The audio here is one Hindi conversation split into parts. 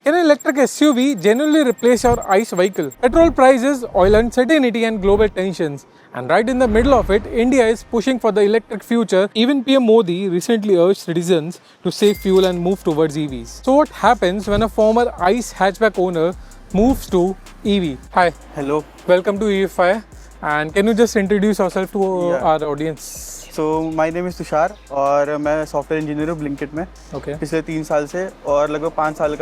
Can an electric SUV genuinely replace your ICE vehicle? Petrol prices, oil uncertainty, and global tensions. And right in the middle of it, India is pushing for the electric future. Even PM Modi recently urged citizens to save fuel and move towards EVs. So, what happens when a former ICE hatchback owner moves to EV? Hi. Hello. Welcome to EVFI. And can you just introduce yourself to our audience? So my name is Tushar और मैं सॉफ्टवेयर इंजीनियर हूँ ब्लिंकिट में Okay. पिछले 3 साल से और लगभग 5 साल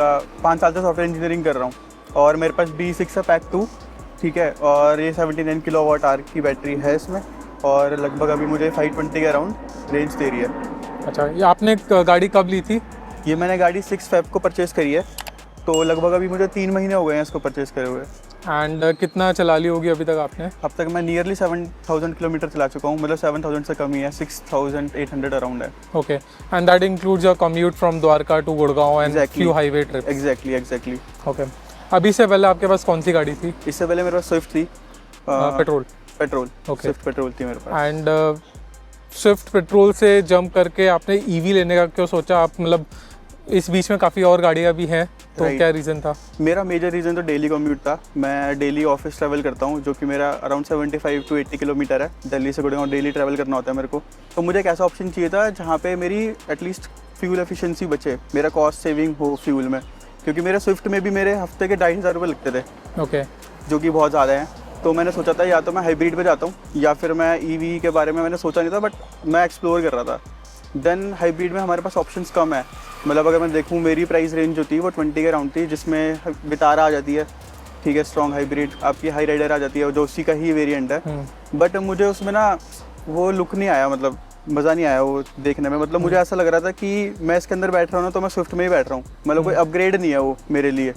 से सॉफ्टवेयर इंजीनियरिंग कर रहा हूँ और मेरे पास B6 है पैक 2, ठीक है, और ये 79 किलोवाट आवर की बैटरी है इसमें और लगभग अभी मुझे 520 के अराउंड रेंज दे रही है। अच्छा, ये आपने गाड़ी कब ली थी? ये मैंने गाड़ी 6 फेब को परचेज़ करी है, तो लगभग अभी मुझे 3 महीने हो गए हैं इसको परचेज़ करे हुए। एंड कितना चला ली होगी अभी तक आपने? अब तक मैं नियरली 7000 किलोमीटर चला चुका हूँ, मतलब 7000 से कम ही है, 6800 अराउंड है। Okay, and that includes your commute from Dwarka to Gurgaon and few highway trips. Exactly. Okay, अभी से पहले आपके पास कौन सी गाड़ी थी? इससे पहले मेरे पास स्विफ्ट थी, पेट्रोल। ओके, स्विफ्ट पेट्रोल थी मेरे पास। एंड स्विफ्ट पेट्रोल से जंप करके आपने ईवी लेने का क्यों सोचा? आप मतलब इस बीच में काफ़ी और गाड़ियाँ भी हैं, तो क्या रीज़न था? मेरा मेजर रीज़न तो डेली कम्यूट था। मैं डेली ऑफिस ट्रैवल करता हूँ, जो कि मेरा अराउंड 75 to 80 किलोमीटर है। दिल्ली से गुड़गांव डेली ट्रैवल करना होता है मेरे को, तो मुझे एक ऐसा ऑप्शन चाहिए था जहाँ पे मेरी एटलीस्ट फ्यूल एफिशिएंसी बचे, मेरा कॉस्ट सेविंग हो फ्यूल में, क्योंकि मेरे स्विफ्ट में भी मेरे हफ्ते के 2500 रुपये लगते थे। ओके, जो कि बहुत ज़्यादा हैं। तो मैंने सोचा था या तो मैं हाइब्रिड पे जाता हूँ या फिर मैं ईवी के बारे में मैंने सोचा नहीं था, बट मैं एक्सप्लोर कर रहा था। देन हाइब्रिड में हमारे पास ऑप्शंस कम है, मतलब अगर मैं देखूँ मेरी प्राइस रेंज जो थी वो 20 के अराउंड थी, जिसमें विटारा आ जाती है, ठीक है, स्ट्रॉन्ग हाइब्रिड, आपकी हाई राइडर आ जाती है जो उसी का ही वेरिएंट है। बट मुझे उसमें ना वो लुक नहीं आया, मतलब मज़ा नहीं आया वो देखने में। मतलब मुझे ऐसा लग रहा था कि मैं इसके अंदर बैठ रहा हूँ ना, तो मैं स्विफ्ट में ही बैठ रहा हूँ, मतलब कोई अपग्रेड नहीं है वो मेरे लिए।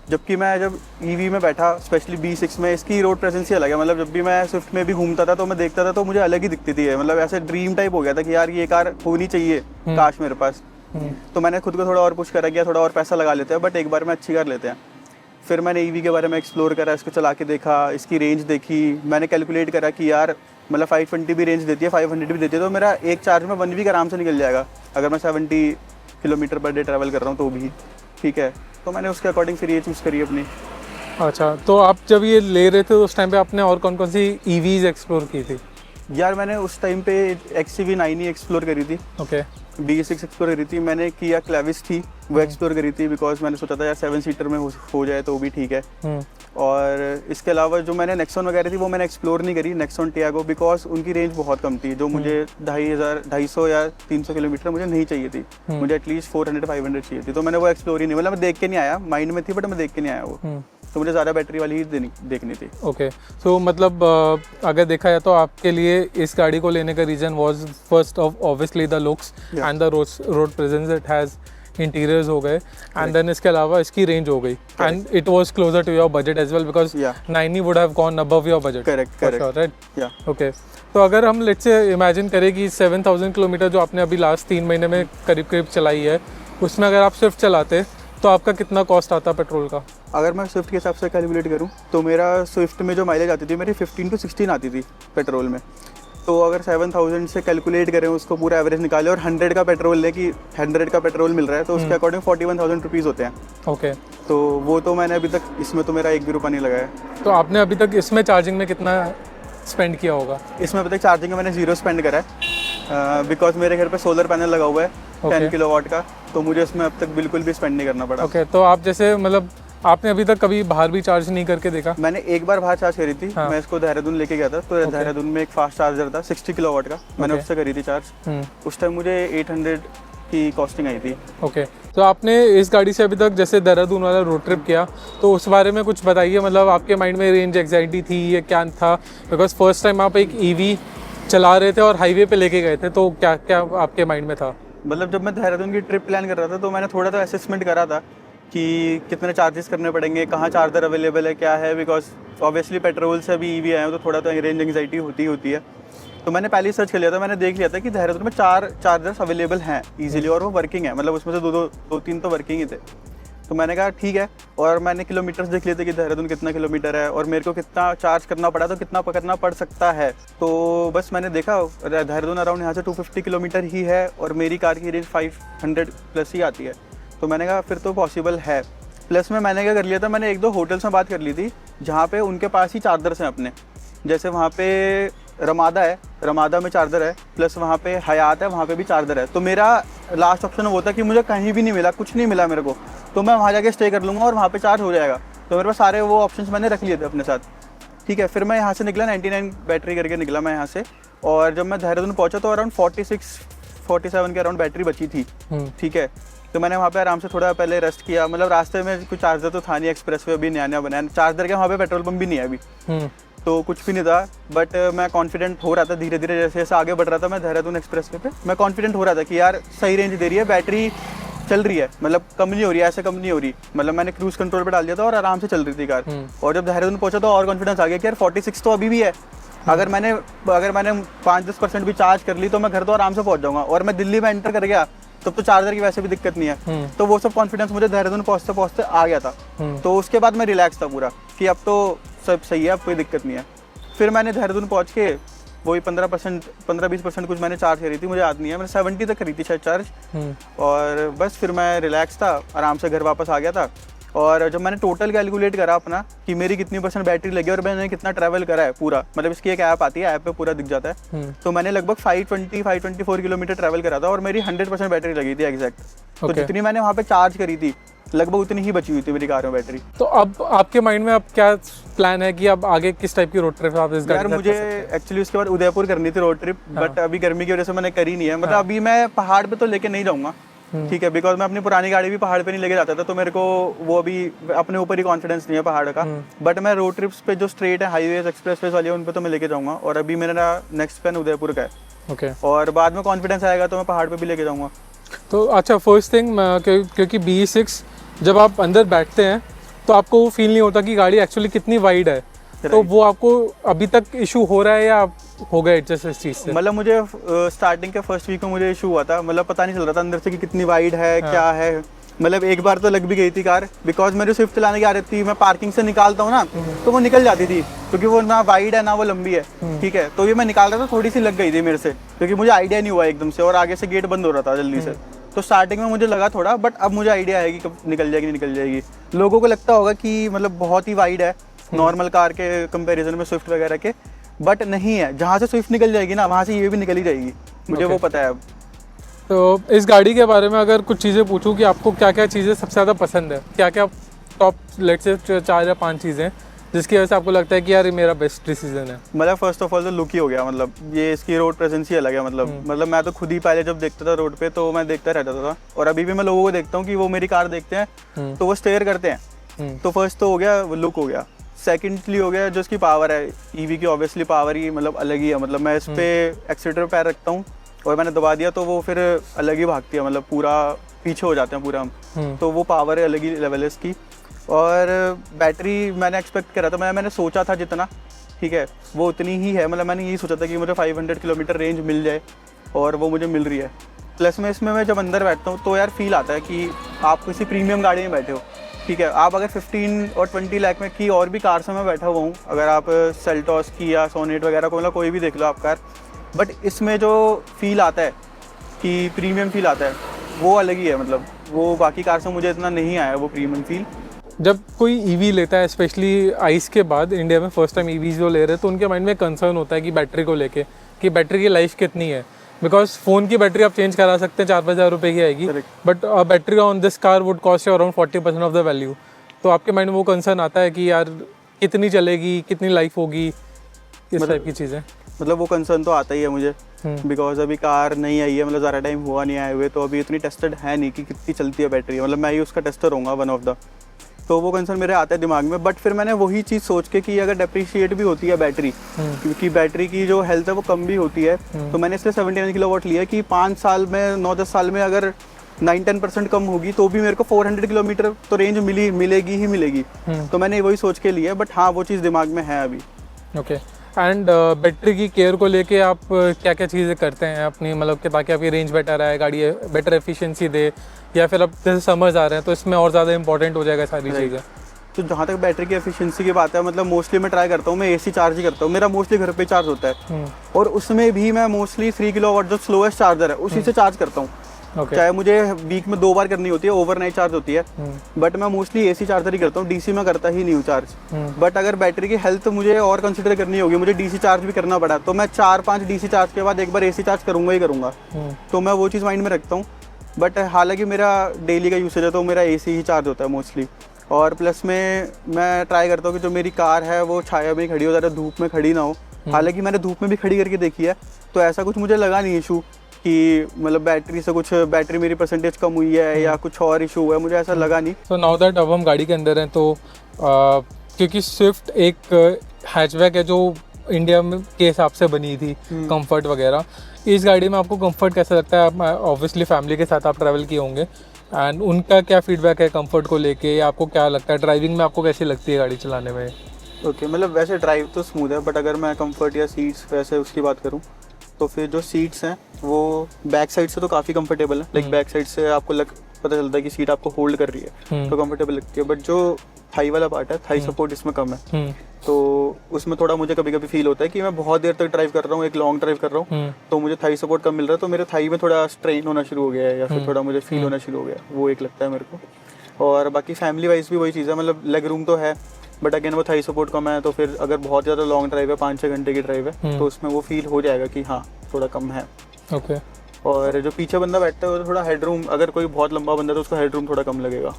जबकि मैं जब ईवी में बैठा, स्पेशली B6 में, इसकी रोड प्रेजेंस ही अलग है। मतलब जब भी मैं स्विफ्ट में भी घूमता था तो मैं देखता था तो मुझे अलग ही दिखती थी, मतलब ऐसे ड्रीम टाइप हो गया था कि यार ये कार होनी चाहिए काश मेरे पास। तो मैंने खुद को थोड़ा और पुश करा गया, थोड़ा और पैसा लगा लेते हैं बट एक बार में अच्छी कर लेते हैं। फिर मैंने ईवी के बारे में एक्सप्लोर करा, इसको चला के देखा, इसकी रेंज देखी, मैंने कैलकुलेट करा कि यार मतलब 520 भी रेंज देती है, 500 भी देती है, तो मेरा एक चार्ज में 1 वीक आराम से निकल जाएगा अगर मैं 70 किलोमीटर पर डे ट्रैवल कर रहा हूँ तो भी, ठीक है। तो मैंने उसके अकॉर्डिंग फिर ये चूज़ करी अपनी। अच्छा, तो आप जब ये ले रहे थे उस टाइम पे आपने और कौन कौन सी ईवीज एक्सप्लोर की थी? यार मैंने उस टाइम पे XCV9 ही एक्सप्लोर करी थी, ओके, B6 एक्सप्लोर करी थी, मैंने किया क्लेविस थी वो एक्सप्लोर करी थी, बिकॉज मैंने सोचा था यार 7 सीटर में हो जाए तो भी ठीक है। और इसके अलावा जो मैंने नेक्सॉन वगैरह थी वो मैंने एक्सप्लोर नहीं करी, नेक्सॉन टियागो, बिकॉज उनकी रेंज बहुत कम थी, जो मुझे 250 या 300 किलोमीटर मुझे नहीं चाहिए थी, मुझे एटलीस्ट 400-500 चाहिए थी, तो मैंने वो एक्सप्लोर ही नहीं, मतलब मैं देख के नहीं आया, माइंड में थी बट मैं देख के नहीं आया वो, तो मुझे ज़्यादा बैटरी वाली ही देखनी थी। ओके, सो मतलब अगर देखा जाए तो आपके लिए इस गाड़ी को लेने का reason was first of obviously the looks and the road presence, it has interiors हो गए एंड देन इसके अलावा इसकी रेंज हो गई and it was closer to your budget as well, because 9 would have gone above your budget. Correct, right? Okay, तो अगर हम लेट्स से इमेजिन करें कि 7000 किलोमीटर जो आपने अभी लास्ट 3 महीने में करीब चलाई है, उसमें अगर आप स्विफ्ट चलाते तो आपका कितना कॉस्ट आता पेट्रोल का? अगर मैं स्विफ्ट के हिसाब से कैलकुलेट करूं तो मेरा स्विफ्ट में जो माइलेज आती थी मेरी 15 to 16 आती थी पेट्रोल में, तो अगर 7000 से कैलकुलेट करें, उसको पूरा एवरेज निकालें और 100 का पेट्रोल ले कि 100 का पेट्रोल मिल रहा है, तो उसके अकॉर्डिंग 41,000 रुपीज़ होते हैं। ओके, तो वो तो मैंने अभी तक इसमें तो मेरा 1 भी रुपया नहीं लगाया। तो आपने अभी तक इसमें चार्जिंग में कितना स्पेंड किया होगा? इसमें अभी तक चार्जिंग में मैंने 0 स्पेंड करा है, बिकॉज मेरे घर पे सोलर पैनल लगा हुआ है 10 किलोवाट का, तो मुझे इसमें अब तक बिल्कुल भी स्पेंड नहीं करना पड़ा। ओके, तो आप जैसे मतलब आपने अभी तक कभी बाहर भी चार्ज नहीं करके देखा? मैंने एक बार बाहर चार्ज करी थी, मैं इसको देहरादून लेके गया था, तो देहरादून में एक फास्ट चार्जर था 60 किलोवाट का, मैंने उससे करी थी चार्ज। उस टाइम मुझे 800 की कॉस्टिंग आई थी। ओके, तो आपने इस गाड़ी से अभी तक जैसे देहरादून वाला रोड ट्रिप किया, तो उस बारे में कुछ बताइए, मतलब आपके माइंड में रेंज एंग्जाइटी थी या क्या था? बिकॉज फर्स्ट टाइम आप एक ईवी चला रहे थे और हाईवे पे लेके गए थे, तो क्या क्या आपके माइंड में था? मतलब जब मैं देहरादून की ट्रिप प्लान कर रहा था तो मैंने थोड़ा सा असेसमेंट करा था कि कितने चार्जेस करने पड़ेंगे, कहाँ चार्जर अवेलेबल है, क्या है, बिकॉज ऑब्वियसली पेट्रोल से अभी ईवी आए हो तो थोड़ा तो रेंज एंग्जाइटी होती है। तो मैंने पहले ही सर्च कर लिया था, मैंने देख लिया था कि देहरादून में 4 चार्जर्स अवेलेबल हैं ईजिली और वो वर्किंग है, मतलब उसमें से 2-3 तो वर्किंग ही थे। तो मैंने कहा ठीक है, और मैंने किलोमीटर्स देख लिए थे कि देहरादून कितना किलोमीटर है और मेरे को कितना चार्ज करना पड़ा, तो कितना करना पड़ सकता है। तो बस मैंने देखा देहरादून अराउंड यहाँ से 250 किलोमीटर ही है और मेरी कार की रेंज 500 प्लस ही आती है। तो मैंने कहा फिर तो पॉसिबल है। प्लस में मैंने क्या कर लिया था, मैंने एक दो होटल्स में बात कर ली थी जहाँ पे उनके पास ही चार्जर्स हैं अपने, जैसे वहाँ पे रमादा है, रमादा में चार्जर है, प्लस वहाँ पे हयात है, वहाँ पे भी चार्जर है। तो मेरा लास्ट ऑप्शन वो था कि मुझे कहीं भी नहीं मिला, कुछ नहीं मिला मेरे को, तो मैं वहाँ जाके स्टे कर लूँगा और वहाँ पे चार्ज हो जाएगा। तो मेरे पास सारे वो ऑप्शंस मैंने रख लिए थे अपने साथ। ठीक है, फिर मैं यहाँ से निकला, 99 बैटरी करके निकला मैं यहाँ से, और जब मैं देहरादून पहुँचा तो अराउंड 46-47 के अराउंड बैटरी बची थी। ठीक है, तो मैंने वहाँ पे आराम से थोड़ा पहले रेस्ट किया, मतलब रास्ते में कुछ चार्जर तो था नहीं, एक्सप्रेस वे अभी नया नया बनाया, चार्जर के वहाँ पे पेट्रोल पंप भी नहीं है अभी, तो कुछ भी नहीं था। बट मैं कॉन्फिडेंट हो रहा था धीरे धीरे, जैसे जैसे आगे बढ़ रहा था मैं देहरादून एक्सप्रेस वे पे, मैं कॉन्फिडेंट हो रहा था कि यार सही रेंज दे रही है बैटरी, चल रही है, मतलब कम नहीं हो रही है, ऐसे कम नहीं हो रही, मतलब मैंने क्रूज कंट्रोल पे डाल दिया था और आराम से चल रही थी कार। और जब देहरादून पहुंचा तो और कॉन्फिडेंस आ गया कि यार 46 तो अभी भी है, अगर मैंने 5-10% भी चार्ज कर ली तो मैं घर तो आराम से पहुंच जाऊंगा, और मैं दिल्ली में एंटर कर गया तब तो चार्जर की वैसे भी दिक्कत नहीं है। तो वो सब कॉन्फिडेंस मुझे देहरादून पहुंचते पहुंचते आ गया था। तो उसके बाद मैं रिलैक्स था पूरा कि अब तो सब सही है, अब कोई दिक्कत नहीं है। फिर मैंने देहरादून पहुंच के वही 15-20% कुछ मैंने चार्ज करी थी, मुझे याद नहीं है, मैंने 70 तक करी थी शायद चार्ज। और बस फिर मैं रिलैक्स था, आराम से घर वापस आ गया था। और जब मैंने टोटल कैलकुलेट करा अपना कि मेरी कितनी % बैटरी लगी और मैंने कितना ट्रैवल करा है पूरा, मतलब इसकी एक ऐप आती है, ऐप पे पूरा दिख जाता है, तो मैंने लगभग 524 किलोमीटर ट्रैवल करा था और मेरी 100% बैटरी लगी थी एग्जैक्ट। तो जितनी मैंने वहाँ पे चार्ज करी थी लगभग उतनी ही बची हुई थी मेरी कार में बैटरी। तो अब आपके माइंड में अब क्या प्लान है कि अब आगे किस टाइप की रोड ट्रिप आप इस गाड़ी यार मुझे एक्चुअली उसके बाद उदयपुर करनी थी रोड ट्रिप, बट अभी गर्मी की वजह से मैंने करी नहीं है। मतलब अभी मैं पहाड़ पे तो लेके नहीं जाऊंगा, ठीक है, बिकॉज मैं अपनी पुरानी गाड़ी भी पहाड़ पे नहीं लेके जाता था, तो मेरे को वो अभी अपने ऊपर ही कॉन्फिडेंस नहीं है पहाड़ का। बट मैं रोड ट्रिप्स पे जो स्ट्रेट है, हाईवेज, एक्सप्रेसवेज वाली है, उन पे तो मैं लेके जाऊंगा। और अभी मेरा नेक्स्ट प्लान उदयपुर का है। ओके, और बाद में कॉन्फिडेंस आएगा तो मैं पहाड़ पे भी लेके जाऊंगा। तो अच्छा, फर्स्ट थिंग क्योंकि BE6 जब आप अंदर बैठते हैं तो आपको वो फील नहीं होता कि गाड़ी एक्चुअली कितनी वाइड है, तो वो आपको अभी तक इशू हो रहा है या हो गया एडजस्ट इस चीज़ से? मतलब मुझे स्टार्टिंग के फर्स्ट वीक में मुझे इशू हुआ था, मतलब पता नहीं चल रहा था अंदर से कि कितनी वाइड है, क्या है। मतलब एक बार तो लग भी गई थी कार, बिकॉज मेरी स्विफ्ट चलाने की आदत थी, मैं पार्किंग से निकालता हूँ ना तो वो निकल जाती थी, क्योंकि वो ना वाइड है ना वो लंबी है। ठीक है, तो ये मैं निकाल रहा था, थोड़ी सी लग गई थी मेरे से, क्योंकि मुझे आइडिया नहीं हुआ एकदम से, और आगे से गेट बंद हो रहा था जल्दी से। तो स्टार्टिंग में मुझे लगा थोड़ा, बट अब मुझे आइडिया है कि कब निकल जाएगी नहीं निकल जाएगी। लोगों को लगता होगा कि मतलब बहुत ही वाइड है नॉर्मल कार के कंपैरिजन में, स्विफ्ट वगैरह के, बट नहीं है। जहाँ से स्विफ्ट निकल जाएगी ना वहाँ से ये भी निकल ही जाएगी, मुझे वो पता है अब। तो इस गाड़ी के बारे में अगर कुछ चीज़ें पूछूं कि आपको क्या क्या चीज़ें सबसे ज़्यादा पसंद है, क्या क्या टॉप लेट से 4 या 5 चीज़ें जिसकी वजह से आपको लगता है कि यार ये मेरा बेस्ट डिसीजन है? मतलब फर्स्ट ऑफ ऑल तो लुक ही हो गया, मतलब ये इसकी रोड प्रेजेंस ही अलग है। मतलब मैं तो खुद ही पहले जब देखता था रोड पे तो मैं देखता रहता था, और अभी भी मैं लोगों को देखता हूँ कि वो मेरी कार देखते हैं तो वो स्टेयर करते हैं। तो फर्स्ट तो हो गया लुक हो गया। सेकेंडली हो गया जो इसकी पावर है, ईवी की ऑब्वियसली पावर ही मतलब अलग ही है। मतलब मैं इस पे एक्सीलेटर पैर रखता हूँ और मैंने दबा दिया तो वो फिर अलग ही भागती है, मतलब पूरा पीछे हो जाते हैं पूरा हम। तो वो पावर है, अलग ही लेवल है इसकी। और बैटरी मैंने एक्सपेक्ट करा था, मैंने सोचा था जितना, ठीक है, वो उतनी ही है। मतलब मैंने यही सोचा था कि मुझे 500 किलोमीटर रेंज मिल जाए, और वो मुझे मिल रही है। प्लस में इसमें मैं जब अंदर बैठता हूँ तो यार फील आता है कि आप किसी प्रीमियम गाड़ी में बैठे हो। ठीक है, आप अगर 15 और 20 लाख में की और भी कार से मैं बैठा हुआ हूँ, अगर आप सेल्टॉस की या सोनेट वगैरह को, मतलब कोई भी देख लो आप कार, बट इसमें जो फील आता है कि प्रीमियम फील आता है वो अलग ही है। मतलब वो बाकी कार से मुझे इतना नहीं आया वो प्रीमियम फील। जब कोई ईवी लेता है, स्पेशली आइस के बाद, इंडिया में फर्स्ट टाइम ईवीज जो ले रहे हैं, तो उनके माइंड में कंसर्न होता है कि बैटरी को लेके कि बैटरी की लाइफ कितनी है। बिकॉज फ़ोन की बैटरी आप चेंज करा सकते हैं, 4-5 हज़ार रुपये की आएगी, but battery on this car would cost you around 40% of the value. तो आपके माइंड में वो कंसर्न आता है कि यार कितनी चलेगी, कितनी लाइफ होगी, इस टाइप की चीज़ें? मतलब वो कंसर्न तो आता ही है मुझे, बिकॉज अभी कार नहीं आई है, मतलब ज़्यादा टाइम हुआ नहीं आए हुए, तो अभी इतनी टेस्टेड है नहीं कि कितनी चलती है बैटरी। मतलब मैं ही उसका टेस्टर होऊंगा वन ऑफ द, तो वो कंसर्न मेरे आता है दिमाग में। बट फिर मैंने वही चीज़ सोच के कि अगर डेप्रिशिएट भी होती है बैटरी, क्योंकि बैटरी की जो हेल्थ है वो कम भी होती है, तो मैंने इसलिए 79 किलोवाट लिया कि 5 साल में 9-10 साल में अगर 9-10% कम होगी तो भी मेरे को 400 किलोमीटर तो रेंज मिलेगी ही मिलेगी। तो मैंने वही सोच के लिया, बट हाँ वो चीज़ दिमाग में है अभी। ओके, एंड बैटरी की केयर को लेके आप क्या क्या चीज़ें करते हैं अपनी, मतलब कि ताकि आपकी रेंज बेटर आए, गाड़ी बेटर एफिशिएंसी दे, या फिर अब जैसे समर्स आ रहे हैं तो इसमें और ज़्यादा इंपॉर्टेंट हो जाएगा सारी चीज़ें? तो जहाँ तक बैटरी की एफिशिएंसी की बात है, मतलब मोस्टली मैं ट्राई करता हूँ, मैं AC चार्ज ही करता हूँ। मेरा मोस्टली घर पे चार्ज होता है, और उसमें भी मैं मोस्टली 3 किलोवाट जो स्लोएस्ट चार्जर है उसी से चार्ज करता हूँ। Okay. चाहे मुझे वीक में 2 बार करनी होती है, ओवरनाइट चार्ज होती है, बट मैं मोस्टली AC चार्जर ही करता हूँ, DC में करता ही नहीं हूँ चार्ज। बट अगर बैटरी की हेल्थ मुझे और कंसिडर करनी होगी, मुझे DC चार्ज भी करना पड़ा, तो मैं 4-5 DC चार्ज के बाद एक बार AC चार्ज करूँगा ही करूँगा। तो मैं वो चीज़ माइंड में रखता हूँ। बट हालांकि मेरा डेली का यूसेज है तो मेरा AC ही चार्ज होता है मोस्टली। और प्लस में मैं ट्राई करता हूँ कि जो मेरी कार है वो छाया में खड़ी हो, ज़्यादा धूप में खड़ी ना हो। हालांकि मैंने धूप में भी खड़ी करके देखी है, तो ऐसा कुछ मुझे लगा नहीं इशू कि मतलब बैटरी से कुछ, बैटरी मेरी परसेंटेज कम हुई है या कुछ और इशू हुआ है, मुझे ऐसा लगा नहीं। तो नाउ दैट अब हम गाड़ी के अंदर हैं, तो क्योंकि स्विफ्ट एक हैचबैक है जो इंडिया में के हिसाब से बनी थी, कंफर्ट वगैरह, इस गाड़ी में आपको कंफर्ट कैसा लगता है? आप ऑब्वियसली फैमिली के साथ आप ट्रैवल किए होंगे, एंड उनका क्या फीडबैक है कंफर्ट को लेके? आपको क्या लगता है ड्राइविंग में, आपको कैसी लगती है गाड़ी चलाने में? ओके, मतलब वैसे ड्राइव तो स्मूथ है, बट अगर मैं कंफर्ट या सीट्स वैसे उसकी बात करूँ तो फिर जो सीट्स हैं वो बैक साइड से तो काफ़ी कंफर्टेबल है। लाइक बैक साइड से आपको पता चलता है कि सीट आपको होल्ड कर रही है, तो कंफर्टेबल लगती है। बट जो थाई वाला पार्ट है, थाई सपोर्ट इसमें कम है, तो उसमें थोड़ा मुझे कभी कभी फील होता है कि मैं बहुत देर तक ड्राइव कर रहा हूँ, एक लॉन्ग ड्राइव कर रहा हूँ, तो मुझे थाई सपोर्ट कम मिल रहा है, तो मेरे थाई में थोड़ा स्ट्रेन होना शुरू हो गया है, या फिर थोड़ा मुझे फील होना शुरू हो गया, वो एक लगता है मेरे को। और बाकी फैमिली वाइज भी वही चीज़ है, मतलब लेग रूम तो है, बट अगेन वो थाई सपोर्ट कम है, तो फिर अगर बहुत ज़्यादा लॉन्ग ड्राइव है, 5-6 घंटे की ड्राइव है, तो उसमें वो फील हो जाएगा कि हाँ थोड़ा कम है। ओके। और जो पीछे बंदा बैठता है वो थोड़ा हेडरूम, अगर कोई बहुत लंबा बंदा है तो उसका हेडरूम थोड़ा कम लगेगा।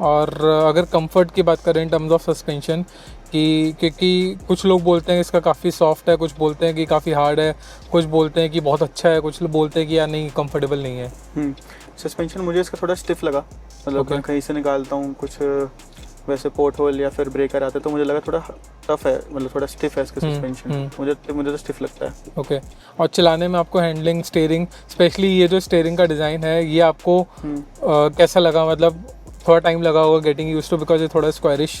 और अगर कंफर्ट की बात करें इन टर्म्स ऑफ सस्पेंशन कि, क्योंकि कुछ लोग बोलते हैं इसका काफ़ी सॉफ्ट है, कुछ बोलते हैं कि काफ़ी हार्ड है, कुछ बोलते हैं कि बहुत अच्छा है, कुछ लोग बोलते हैं कि यार नहीं कंफर्टेबल नहीं है। सस्पेंशन मुझे इसका थोड़ा स्टिफ लगा, मतलब मैं कहीं से निकालता हूँ कुछ वैसे पोर्ट होल या फिर ब्रेकर आते तो मुझे लगा थोड़ा टफ है, मतलब थोड़ा स्टिफ है इसका सस्पेंशन, मुझे तो स्टिफ लगता है। ओके। और चलाने में आपको हैंडलिंग, स्टीयरिंग, स्पेशली ये जो स्टीयरिंग का डिज़ाइन है, ये आपको कैसा लगा? मतलब थोड़ा टाइम लगा होगा गेटिंग यूज्ड टू, बिकॉज ये थोड़ा स्क्वायरिश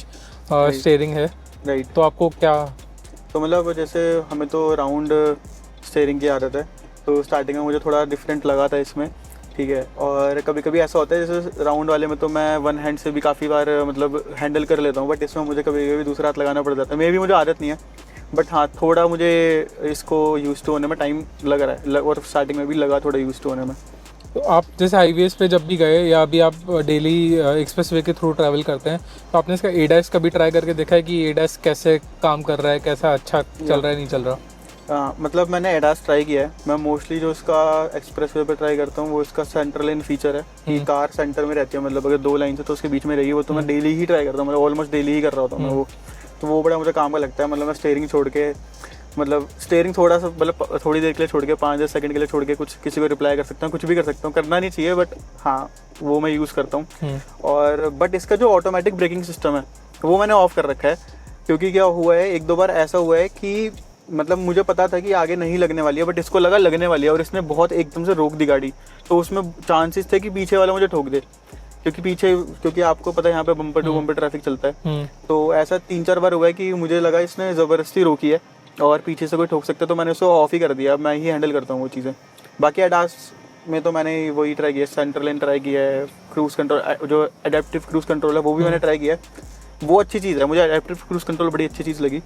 स्टीयरिंग है। राइट। तो आपको क्या, तो मतलब जैसे हमें तो राउंड स्टीयरिंग की आदत है, तो स्टार्टिंग में मुझे थोड़ा डिफरेंट लगा था इसमें, ठीक है। और कभी कभी ऐसा होता है जैसे राउंड वाले में तो मैं वन हैंड से भी काफ़ी बार मतलब हैंडल कर लेता हूँ, बट इसमें मुझे कभी कभी दूसरा हाथ लगाना पड़ जाता है। मे भी मुझे आदत नहीं है, बट हाँ थोड़ा मुझे इसको यूज टू होने में टाइम लग रहा है, और स्टार्टिंग में भी लगा थोड़ा यूज टू होने में। तो आप जैसे हाईवेज पे जब भी गए या अभी आप डेली एक्सप्रेस वे के थ्रू ट्रैवल करते हैं, तो आपने इसका ADAS कभी ट्राई करके देखा है कि ADAS कैसे काम कर रहा है, कैसा अच्छा चल रहा है, नहीं चल रहा? मतलब मैंने ADAS ट्राई किया है। मैं मोस्टली जो इसका एक्सप्रेस वे पर ट्राई करता हूँ वो इसका सेंटर लेन फीचर है कि कार सेंटर में रहती है, मतलब अगर 2 लाइन है तो उसके बीच में रही, वो तो मैं डेली ही ट्राई करता हूँ, मतलब ऑलमोस्ट डेली ही कर रहा होता हूँ मैं वो। तो वो बड़ा मुझे काम का लगता है, मतलब मैं स्टीयरिंग छोड़ के, मतलब स्टीयरिंग थोड़ा सा मतलब थोड़ी देर के लिए छोड़ के, 5-10 सेकंड के लिए छोड़ के कुछ किसी को रिप्लाई कर सकता हूँ, कुछ भी कर सकता हूँ, करना नहीं चाहिए बट हाँ वो मैं यूज़ करता हूँ। और बट इसका जो ऑटोमेटिक ब्रेकिंग सिस्टम है वो मैंने ऑफ कर रखा है, क्योंकि क्या हुआ है, 1-2 बार ऐसा हुआ है कि मतलब मुझे पता था कि आगे नहीं लगने वाली है, बट इसको लगा लगने वाली है और इसने बहुत एकदम से रोक दी गाड़ी, तो उसमें चांसेस थे कि पीछे वाला मुझे ठोक दे, क्योंकि आपको पता है यहाँ पे बम्पर टू बम्पर ट्रैफिक चलता है। तो ऐसा 3-4 बार हुआ है कि मुझे लगा इसने ज़बरदस्ती रोकी है और पीछे से कोई ठोक सकता है, तो मैंने उसको ऑफ ही कर दिया। मैं ही हैंडल करता हूँ वो चीज़ें। बाकी ADAS में तो मैंने वही ट्राई किया, सेंटर लेन ट्राई किया है, क्रूज़ कंट्रोल, जो एडेप्टिव क्रूज़ कंट्रोल है वो भी मैंने ट्राई किया है, वो अच्छी चीज़ है, मुझे एडेप्टिव क्रूज़ कंट्रोल बड़ी अच्छी चीज़ लगी।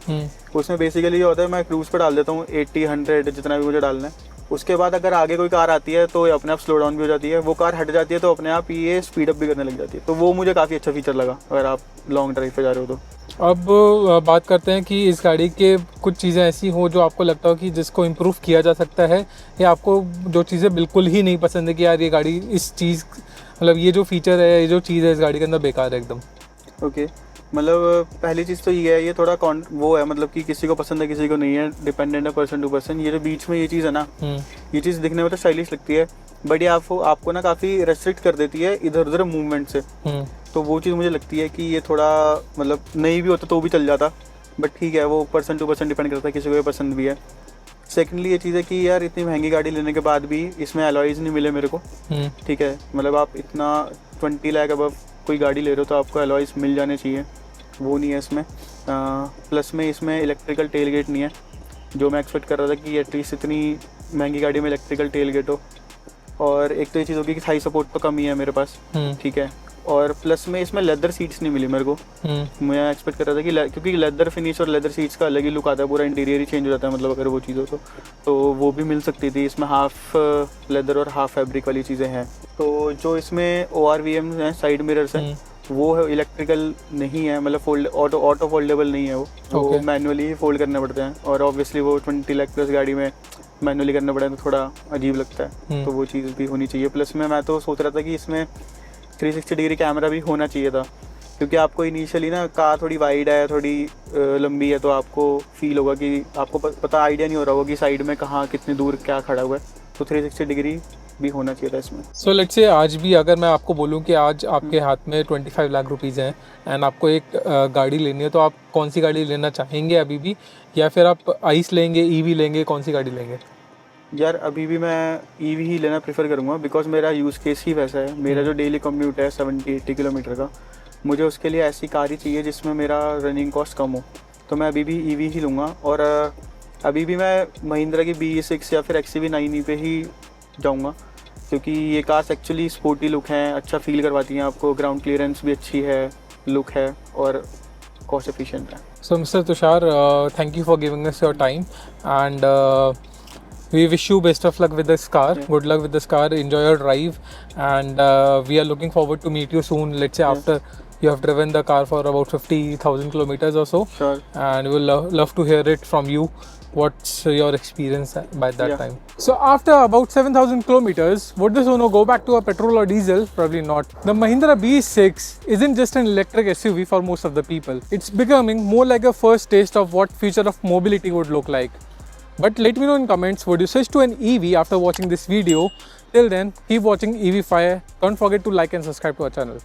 उसमें बेसिकली ये होता है, मैं क्रूज़ पर डाल देता हूँ 80-100 जितना भी मुझे डालना है, उसके बाद अगर आगे कोई कार आती है तो ये अपने आप स्लो डाउन भी हो जाती है, वो कार हट जाती है तो अपने आप ये स्पीड अप भी करने लग जाती है, तो वो मुझे काफ़ी अच्छा फीचर लगा अगर आप लॉन्ग ड्राइव पे जा रहे हो तो। अब बात करते हैं कि इस गाड़ी के कुछ चीज़ें ऐसी हो जो आपको लगता हो कि जिसको इम्प्रूव किया जा सकता है, या आपको जो चीज़ें बिल्कुल ही नहीं पसंद है कि यार ये गाड़ी इस चीज़, मतलब ये जो फीचर है, ये जो चीज़ है इस गाड़ी के अंदर बेकार है एकदम। ओके, मतलब पहली चीज़ तो ये है, ये थोड़ा वो है, मतलब कि किसी को पसंद है किसी को नहीं है, डिपेंडेंट है पर्सन टू पर्सन। ये जो बीच में ये चीज़ है ना, ये चीज़ दिखने में तो स्टाइलिश लगती है, बट ये आपको ना काफ़ी रेस्ट्रिक्ट कर देती है इधर उधर मूवमेंट से। तो वो चीज़ मुझे लगती है कि ये थोड़ा मतलब नहीं भी होता तो भी चल जाता, बट ठीक है, वो पर्सन टू पर्सन डिपेंड करता है, किसी को ये पसंद भी है। सेकेंडली ये चीज़ है कि यार इतनी महंगी गाड़ी लेने के बाद भी इसमें अलॉयज़ नहीं मिले मेरे को, ठीक है। मतलब आप इतना 20 लाख अबव कोई गाड़ी ले रहे हो तो आपको अलॉयज़ मिल जाने चाहिए, वो नहीं है इसमें। प्लस में इसमें इलेक्ट्रिकल टेल गेट नहीं है, जो मैं एक्सपेक्ट कर रहा था कि एटलीस्ट इतनी महंगी गाड़ी में इलेक्ट्रिकल टेल गेट हो। और एक तो ये चीज़ होगी कि थाई सपोर्ट तो कम ही है मेरे पास, ठीक है। और प्लस में इसमें लेदर सीट्स नहीं मिली मेरे को। मैं एक्सपेक्ट कर रहा था कि क्योंकि लेदर फिनिश और लेदर सीट्स का अलग ही लुक आता है, पूरा इंटीरियर ही चेंज हो जाता है मतलब अगर वो चीज़ हो तो वो भी मिल सकती थी। इसमें हाफ लेदर और हाफ फैब्रिक वाली चीज़ें हैं। तो जो इसमें ORVM हैं, साइड मिरर्स हैं, वो इलेक्ट्रिकल नहीं है, मतलब फोल्ड ऑटो फोल्डेबल नहीं है वो मैनुअली फोल्ड करने पड़ते हैं। और ऑब्वियसली वो 20 लाख प्लस गाड़ी में मैनुअली करना पड़े तो थोड़ा अजीब लगता है, तो वो चीज़ भी होनी चाहिए। प्लस में मैं तो सोच रहा था कि इसमें 360 डिग्री कैमरा भी होना चाहिए था, क्योंकि आपको इनिशियली ना कार थोड़ी वाइड है, थोड़ी लंबी है, तो आपको फील होगा कि आपको पता आइडिया नहीं हो रहा होगा कि साइड में कहाँ कितनी दूर क्या खड़ा हुआ है, तो 360 डिग्री भी होना चाहिए था इसमें। सो लेट्स से आज भी अगर मैं आपको बोलूं कि आज आपके हाथ में 25 लाख रुपीज़ हैं एंड आपको एक गाड़ी लेनी है, तो आप कौन सी गाड़ी लेना चाहेंगे अभी भी, या फिर आप आइस लेंगे, ईवी लेंगे, कौन सी गाड़ी लेंगे? यार अभी भी मैं ईवी ही लेना प्रेफर करूँगा, बिकॉज मेरा यूज़ केस ही वैसा है। मेरा जो डेली कम्यूट है 70-80 किलोमीटर का, मुझे उसके लिए ऐसी कार ही चाहिए जिसमें मेरा रनिंग कॉस्ट कम हो, तो मैं अभी भी ईवी ही लूँगा। और अभी भी मैं महिंद्रा की BE6 या फिर XUV9E पे ही जाऊँगा, क्योंकि ये कार्स एक्चुअली स्पोर्टी लुक हैं, अच्छा फील करवाती हैं आपको, ग्राउंड क्लियरेंस भी अच्छी है, लुक है और कॉस्ट एफिशिएंट है। So mister Tushar, thank you for giving us your time and we wish you best of luck with this car. Good luck with this car. Enjoy your drive, and we are looking forward to meet you soon. Let's say after you have driven the car for about 50,000 kilometers or so. Sure. And we will love to hear it from you. What's your experience by that time? So after about 7,000 kilometers, would this Uno go back to a petrol or diesel? Probably not. The Mahindra BE6 isn't just an electric SUV for most of the people. It's becoming more like a first taste of what future of mobility would look like. But let me know in comments, would you switch to an EV after watching this video? Till then, keep watching EV Fire. Don't forget to like and subscribe to our channel.